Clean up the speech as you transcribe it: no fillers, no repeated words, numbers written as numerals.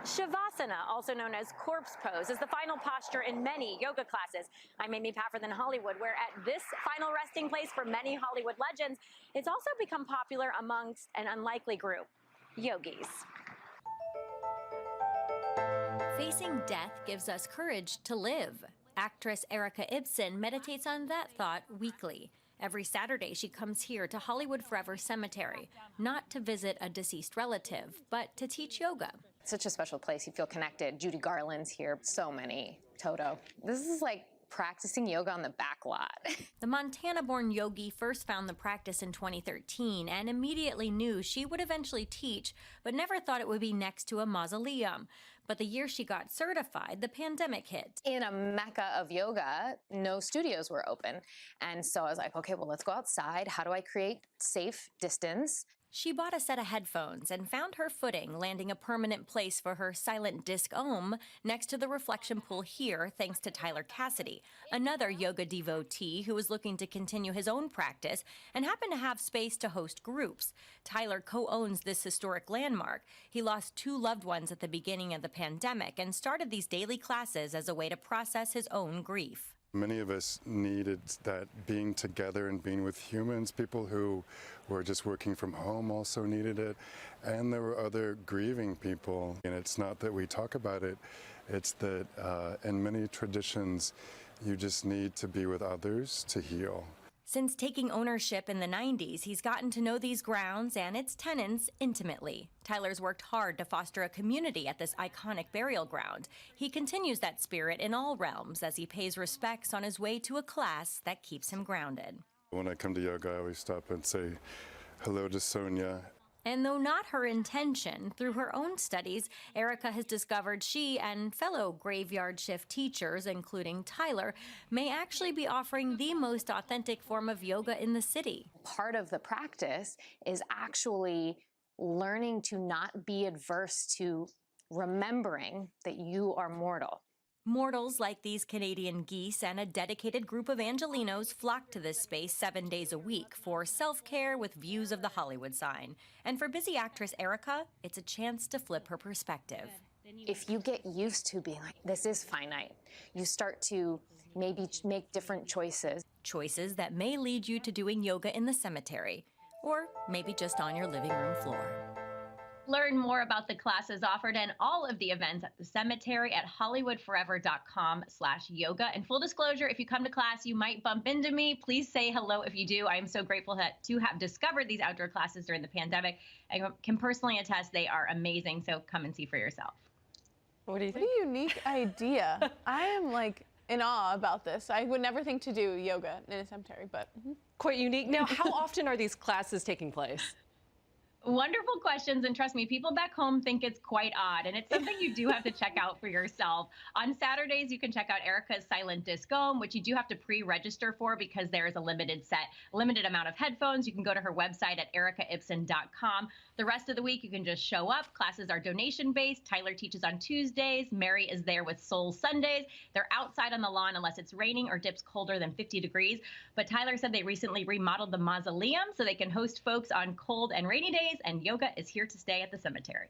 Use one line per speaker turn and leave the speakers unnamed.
Savasana, also known as corpse pose, is the final posture in many yoga classes. I'm Amy Paffrath in Hollywood, where at this final resting place for many Hollywood legends, it's also become popular amongst an unlikely group, yogis.
Facing death gives us courage to live. Actress Erika Ibsen meditates on that thought weekly. Every Saturday, she comes here to Hollywood Forever Cemetery, not to visit a deceased relative, but to teach yoga.
It's such a special place. You feel connected. Judy Garland's here. So many. Toto. This is like practicing yoga on the back lot.
The Montana-born yogi first found the practice in 2013 and immediately knew she would eventually teach, but never thought it would be next to a mausoleum. But the year she got certified, the pandemic hit.
In a mecca of yoga, no studios were open. And so I was like, okay, well, let's go outside. How do I create safe distance?
She bought a set of headphones and found her footing, landing a permanent place for her silent discOm next to the reflection pool here, thanks to Tyler Cassidy, another yoga devotee who was looking to continue his own practice and happened to have space to host groups. Tyler co-owns this historic landmark. He lost 2 loved ones at the beginning of the pandemic and started these daily classes as a way to process his own grief.
Many of us needed that being together and being with humans. People who were just working from home also needed it. And there were other grieving people. And it's not that we talk about it, it's that in many traditions, you just need to be with others to heal.
Since taking ownership in the 90s, he's gotten to know these grounds and its tenants intimately. Tyler's worked hard to foster a community at this iconic burial ground. He continues that spirit in all realms as he pays respects on his way to a class that keeps him grounded.
When I come to yoga, I always stop and say hello to Sonia.
And though not her intention, through her own studies, Erika has discovered she and fellow graveyard shift teachers, including Tyler, may actually be offering the most authentic form of yoga in the city.
Part of the practice is actually learning to not be adverse to remembering that you are mortal.
Mortals like these Canadian geese and a dedicated group of Angelinos flock to this space 7 days a week for self-care with views of the Hollywood sign. And for busy actress Erika, it's a chance to flip her perspective.
If you get used to being like, this is finite, you start to maybe make different choices.
Choices that may lead you to doing yoga in the cemetery, or maybe just on your living room floor.
Learn more about the classes offered and all of the events at the cemetery at hollywoodforever.com/yoga. And full disclosure, if you come to class, you might bump into me. Please say hello if you do. I am so grateful to have discovered these outdoor classes during the pandemic. I can personally attest they are amazing, so come and see for yourself.
What do you think? What a unique idea. I am like in awe about this. I would never think to do yoga in a cemetery, but
quite unique. Now, how often are these classes taking place?
Wonderful questions, and trust me, people back home think it's quite odd, and it's something you do have to check out for yourself. On Saturdays, you can check out Erika's Silent discOm, which you do have to pre-register for because there is a limited amount of headphones. You can go to her website at erikaibsen.com. The rest of the week, you can just show up. Classes are donation-based. Tyler teaches on Tuesdays. Mary is there with Soul Sundays. They're outside on the lawn unless it's raining or dips colder than 50 degrees. But Tyler said they recently remodeled the mausoleum so they can host folks on cold and rainy days, and yoga is here to stay at the cemetery.